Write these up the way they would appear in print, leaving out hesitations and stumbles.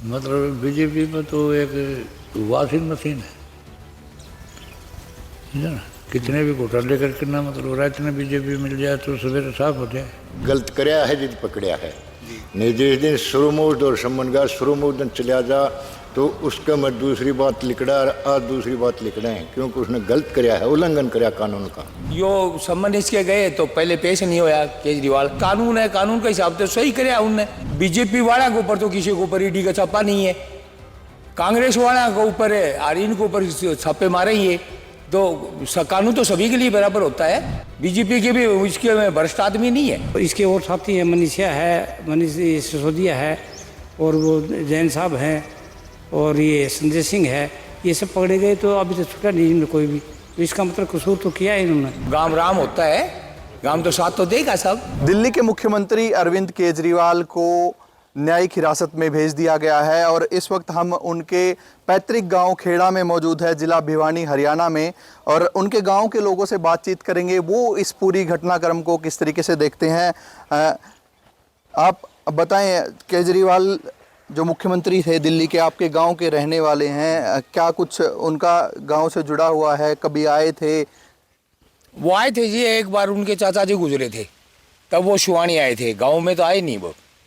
मतलब बीजेपी में तो एक वॉशिंग मशीन है, समझा ना। कितने भी घोटाले करके ना मतलब रात में बीजेपी मिल जाए तो सवेरे साफ हो जाए। गलत करया है जिद पकड़या है नहीं, जिस दिन शुरू मुहूर्त और संबंध शुरू मुहूर्त दिन चलिया जा तो उसका मैं दूसरी बात लिखड़ा और आज दूसरी बात लिखड़ा है, क्योंकि उसने गलत करया है, उल्लंघन करया कानून का। यो सम्मन इसके गए तो पहले पेश नहीं होया केजरीवाल। कानून है, कानून के हिसाब से सही करया उनने। बीजेपी वाला के ऊपर तो किसी के ऊपर ईडी का छापा नहीं है, कांग्रेस वाला के ऊपर है और इनके ऊपर छापे मारे ही है। तो कानून तो सभी के लिए बराबर होता है। बीजेपी के भी इसके में भ्रष्ट आदमी नहीं है। इसके और साथी है, मनीषा है, मनीष सिसोदिया है, और वो जैन साहब हैं, और ये संजय सिंह है। ये सब पकड़े गए तो अभी तक छूटा नहीं इनमें कोई भी। तो इसका मतलब कसूर तो किया है इन्होंने। गांव राम होता है, गांव तो साथ तो देगा सब। दिल्ली के मुख्यमंत्री अरविंद केजरीवाल को न्यायिक हिरासत में भेज दिया गया है और इस वक्त हम उनके पैतृक गांव खेड़ा में मौजूद है, जिला भिवानी हरियाणा में, और उनके गांव के लोगों से बातचीत करेंगे। वो इस पूरी घटनाक्रम को किस तरीके से देखते हैं। आप बताएं, केजरीवाल जो मुख्यमंत्री थे दिल्ली के, आपके गांव के रहने वाले हैं, क्या कुछ उनका गांव से जुड़ा हुआ है? कभी आए थे? वो आए थे जी, एक बार उनके चाचा जी गुजरे थे, तब वो शिवानी आए थे। गांव में तो आए नहीं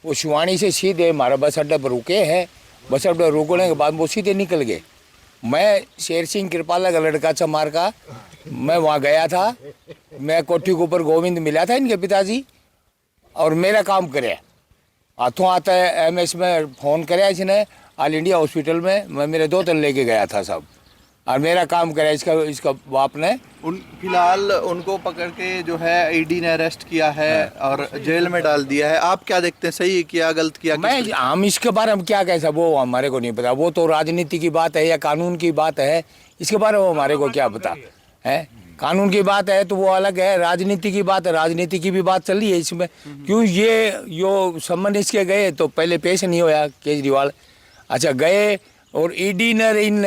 वो शिवानी से सीधे हमारा बस अड्डा पर रुके हैं। बस अड्डा रुकने के बाद वो सीधे निकल गए। मैं शेर सिंह कृपाला का लड़का चमार का, मैं वहाँ गया था। मैं कोठी के ऊपर गोविंद मिला था इनके पिताजी, और मेरा काम करे हाथों आता है। एमएस में फ़ोन कराया इसने, ऑल इंडिया हॉस्पिटल में मैं मेरे 2 तन लेके गया था सब, और मेरा काम कराया इसका बाप ने। फिलहाल उनको पकड़ के जो है ईडी ने अरेस्ट किया है और जेल में डाल दिया है। आप क्या देखते हैं, सही किया गलत किया? हम इसके बारे में क्या कह सकते, वो हमारे को नहीं पता। वो तो राजनीति की बात है या कानून की बात है, इसके बारे में हमारे को क्या पता है। कानून की बात है तो वो अलग है, राजनीति की बात है, राजनीति की भी बात चल रही है इसमें। क्यों यो सम्मन इसके गए तो पहले पेश नहीं होया केजरीवाल। अच्छा गए और ईडी ने इन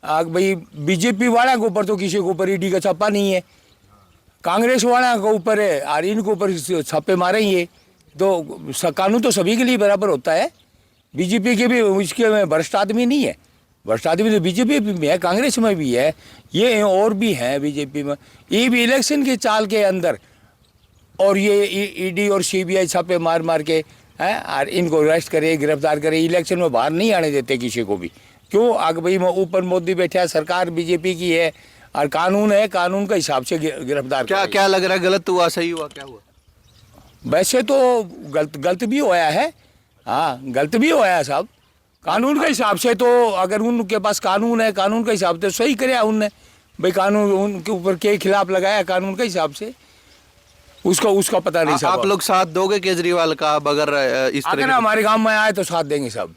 भाई बीजेपी वाला के ऊपर तो किसी के ऊपर ईडी का छापा नहीं है, कांग्रेस वाला के ऊपर है और इनके ऊपर छापे मारे ही है। तो कानून तो सभी के लिए बराबर होता है। बीजेपी के भी इसके में भ्रष्ट आदमी नहीं है। भ्रष्ट आदमी तो बीजेपी में है, कांग्रेस में भी है, ये और भी हैं बीजेपी में। ये भी इलेक्शन के चाल के अंदर, और ये ईडी और सीबीआई छापे मार मार के हैं और इनको अरेस्ट करे, गिरफ्तार करे। इलेक्शन में बाहर नहीं आने देते किसी को भी। क्यों? आगे भाई ऊपर मोदी बैठा है, सरकार बीजेपी की है और कानून है, कानून के हिसाब से गिरफ्तार। क्या लग रहा है, गलत हुआ सही हुआ, क्या हुआ? वैसे तो गलत भी होया है। हाँ, गलत भी होया है साहब। कानून के हिसाब से तो अगर उनके पास कानून है, कानून के हिसाब से सही कराया उनने। भाई कानून उनके ऊपर के खिलाफ लगाया कानून के हिसाब से, उसका पता नहीं। आप लोग साथ दोगे केजरीवाल का? अगर इस तरह अगर हमारे गांव में आए तो साथ देंगे सब।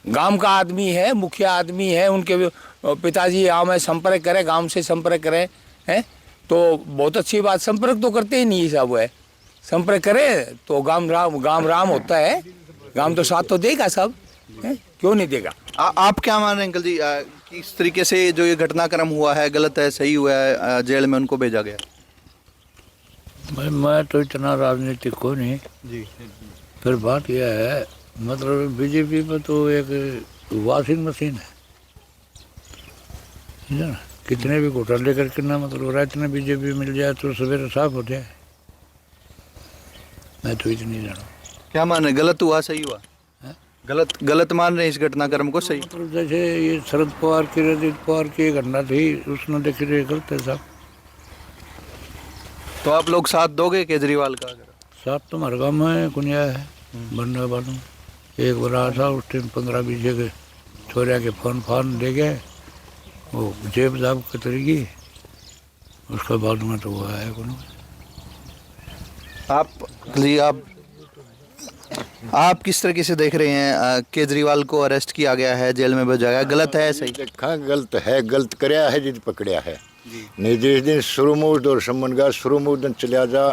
गांव का आदमी है, मुखिया आदमी है, उनके पिताजी गाँव में संपर्क करें, गांव से संपर्क करें, हैं तो बहुत अच्छी बात। संपर्क तो करते ही नहीं सब है, संपर्क करें तो गांव राम होता है। गांव तो साथ तो देगा सब, है? क्यों नहीं देगा। आप क्या मान रहे हैं अंकल जी, किस तरीके से जो ये घटनाक्रम हुआ है, गलत है सही हुआ है, जेल में उनको भेजा गया? मैं तो इतना राजनीतिक को नहीं जी। फिर बात यह है, मतलब बीजेपी में तो एक वॉशिंग मशीन है, समझा ना। कितने भी घोटाले करके ना मतलब रात में बीजेपी मिल जाए तो सवेरे साफ हो जाए। मैं तो इतनी जाना। क्या मान रहे, गलत हुआ सही हुआ? गलत मान रहे हैं इस घटनाक्रम को, सही? मतलब जैसे ये शरद पवार की, रजित पवार की घटना थी, उसने देखी रही गलत है साहब। तो आप लोग साथ दोगे केजरीवाल का? साथ तो हमारे गाँव में कुनिया है बनने वालों। एक बार आया था, उस टाइम 15-20 के छोरिया के फोन ले गए, वो जेब जाब कतरी गई, उसके बाद में तो वो आया कौन। आप किस तरीके से देख रहे हैं, केजरीवाल को अरेस्ट किया गया है, जेल में भेजा गया, गलत है सही? देखा गलत है, गलत करया है जिद पकड़या है नहीं, जिस दिन शुरू मुहूर्त और संबंध शुरू मुहूर्त दिन चलिया जा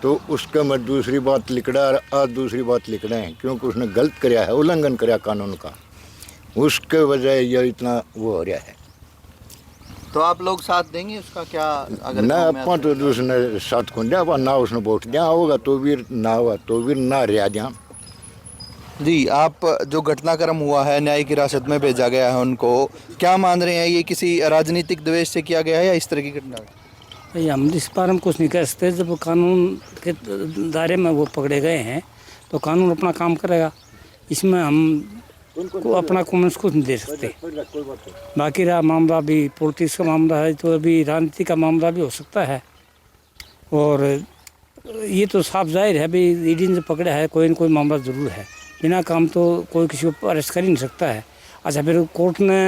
तो उसका मैं दूसरी बात लिखड़ा और आज दूसरी बात लिखड़ा है, क्योंकि उसने गलत करया है, उल्लंघन करया कानून का। उसके वजह यह इतना वो हो रहा है। तो आप लोग साथ देंगे उसका? क्या अगर ना अपन तो उसने साथ को दिया, ना उसने वोट दिया होगा तो भी ना हुआ तो भी ना रिया दिया। जी, आप जो घटनाक्रम हुआ है, न्यायिक हिरासत में भेजा गया है उनको, क्या मान रहे हैं, ये किसी राजनीतिक द्वेष से किया गया है या इस तरह की घटना है? भाई हम इस बारे में कुछ नहीं कह सकते। जब कानून के दायरे में वो पकड़े गए हैं तो कानून अपना काम करेगा, इसमें हम को अपना कमेंट्स कुछ नहीं दे सकते। बाकी रहा मामला भी पॉलिटिक्स का मामला है, तो अभी राजनीति का मामला भी हो सकता है। और ये तो साफ जाहिर है भाई, ईडी ने पकड़ा है, कोई न कोई मामला ज़रूर है। बिना काम तो कोई किसी को अरेस्ट कर ही नहीं सकता है। अच्छा, फिर कोर्ट ने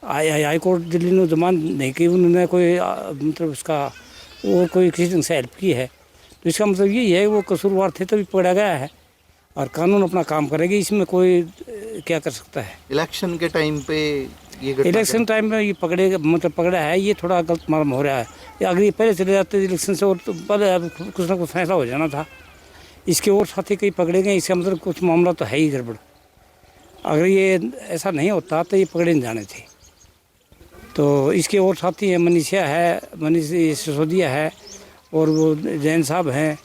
हाई कोर्ट दिल्ली ने जमानत नहीं की, उन्होंने कोई मतलब उसका और कोई किसी ढंग से हेल्प की है, तो इसका मतलब यही है वो कसूरवार थे तभी पकड़ा गया है और कानून अपना काम करेगी, इसमें कोई क्या कर सकता है। इलेक्शन के टाइम पे ये घटना इलेक्शन टाइम में ये पकड़ा है, ये थोड़ा गलत मालूम हो रहा है। अगर ये पहले चले जाते इलेक्शन से और तो पहले कुछ ना कुछ फैसला हो जाना था। इसके और साथी कई पकड़े गए, इसका मतलब कुछ मामला तो है ही गड़बड़। अगर ये ऐसा नहीं होता तो ये पकड़े नहीं जाने थे। तो इसके और साथी हैं, मनीष सिसोदिया है और वो जैन साहब हैं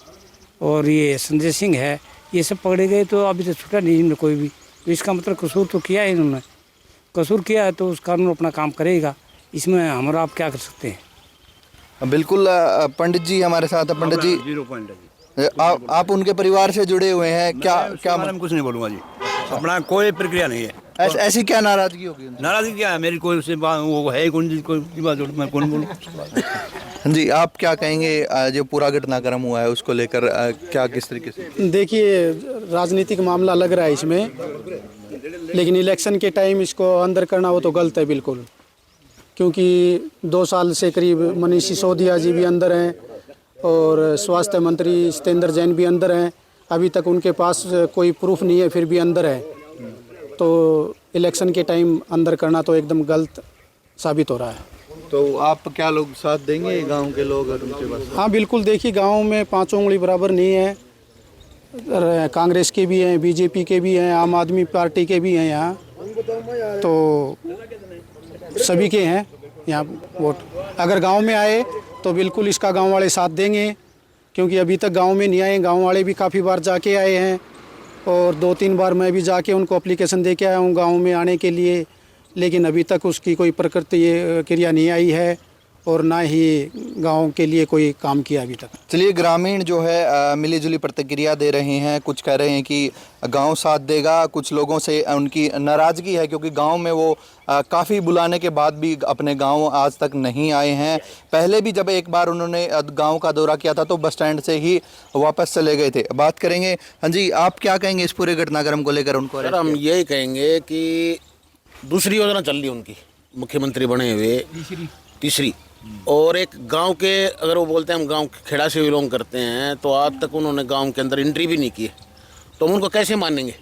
और ये संजय सिंह है, ये सब पकड़े गए तो अभी तक छूटा नहीं इनमें कोई भी। तो इसका मतलब कसूर तो किया है इन्होंने, कसूर किया है तो उस कानून अपना काम करेगा, इसमें हमारा आप क्या कर सकते हैं। बिल्कुल। पंडित जी हमारे साथ है। पंडित जी, 0 पॉइंट है जी। आप उनके परिवार से जुड़े हुए हैं, क्या मैं कुछ नहीं बोलूँगा जी, अपना कोई प्रक्रिया नहीं है। ऐसी क्या नाराजगी होगी उनसे? नाराजगी क्या है मेरी, कोई उससे वो है कौन जी, कोई की बात मैं कौन बोलूँ। जी, आप क्या कहेंगे, जो पूरा घटनाक्रम हुआ है उसको लेकर क्या किस तरीके से? देखिए, राजनीतिक मामला लग रहा है इसमें, लेकिन इलेक्शन के टाइम इसको अंदर करना वो तो गलत है बिल्कुल, क्योंकि 2 साल से करीब मनीष सिसोदिया जी भी अंदर हैं और स्वास्थ्य मंत्री सत्येंद्र जैन भी अंदर हैं। अभी तक उनके पास कोई प्रूफ नहीं है, फिर भी अंदर है। तो इलेक्शन के टाइम अंदर करना तो एकदम गलत साबित हो रहा है। तो आप क्या लोग साथ देंगे, गांव के लोग और उनके पास? हाँ बिल्कुल, देखिए गांव में 5 उंगली बराबर नहीं है, कांग्रेस के भी हैं, बीजेपी के भी हैं, आम आदमी पार्टी के भी हैं यहाँ, तो सभी के हैं यहाँ वोट। अगर गांव में आए तो बिल्कुल इसका गांव वाले साथ देंगे, क्योंकि अभी तक गांव में नहीं आए। गांव वाले भी काफ़ी बार जाके आए हैं और 2-3 बार मैं भी जाके उनको एप्लीकेशन दे के आया हूँ गांव में आने के लिए, लेकिन अभी तक उसकी कोई प्रकृति क्रिया नहीं आई है और ना ही गांव के लिए कोई काम किया अभी तक। चलिए, ग्रामीण जो है मिलीजुली प्रतिक्रिया दे रहे हैं। कुछ कह रहे हैं कि गांव साथ देगा, कुछ लोगों से उनकी नाराज़गी है क्योंकि गांव में वो काफ़ी बुलाने के बाद भी अपने गांव आज तक नहीं आए हैं। पहले भी जब एक बार उन्होंने गांव का दौरा किया था तो बस स्टैंड से ही वापस चले गए थे। बात करेंगे। हाँ जी, आप क्या कहेंगे इस पूरे घटनाक्रम को लेकर? उनको सर हम यही कहेंगे कि दूसरी योजना चल रही उनकी, मुख्यमंत्री बने हुए तीसरी, और एक गांव के, अगर वो बोलते हैं हम गांव खेड़ा से बिलोंग करते हैं, तो आज तक उन्होंने गांव के अंदर एंट्री भी नहीं की है, तो हम उनको कैसे मानेंगे?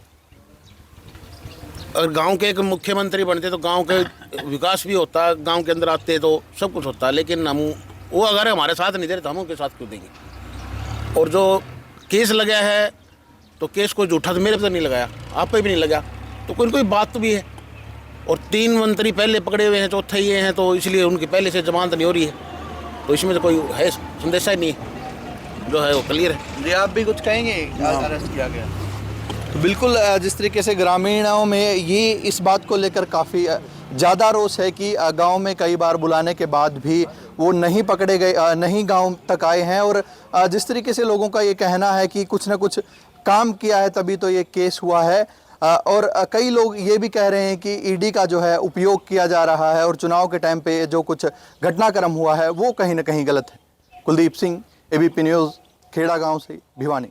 अगर गांव के एक मुख्यमंत्री बनते तो गांव के विकास भी होता, गांव के अंदर आते तो सब कुछ होता, लेकिन हम वो अगर हमारे साथ नहीं दे रहे तो हम उनके साथ क्यों देंगे? और जो केस लगा है तो केस कोई झूठा तो मेरे पे तो नहीं लगाया, आप पे भी नहीं लगा, तो कोई कोई बात तो भी है। और 3 मंत्री पहले पकड़े हुए हैं, चौथा ये हैं, तो इसलिए उनकी पहले से जमानत नहीं हो रही है, तो इसमें तो कोई है संदेशा ही नहीं है, जो है वो क्लियर है। जी, आप भी कुछ कहेंगे? अरेस्ट किया गया तो बिल्कुल जिस तरीके से ग्रामीणों में ये इस बात को लेकर काफ़ी ज़्यादा रोष है कि गांव में कई बार बुलाने के बाद भी वो नहीं पकड़े गए, नहीं गांव तक आए हैं। और जिस तरीके से लोगों का ये कहना है कि कुछ ना कुछ काम किया है तभी तो ये केस हुआ है। और कई लोग ये भी कह रहे हैं कि ईडी का जो है उपयोग किया जा रहा है और चुनाव के टाइम पे जो कुछ घटनाक्रम हुआ है वो कहीं ना कहीं गलत है। कुलदीप सिंह, एबीपी न्यूज़, खेड़ा गांव से भिवानी।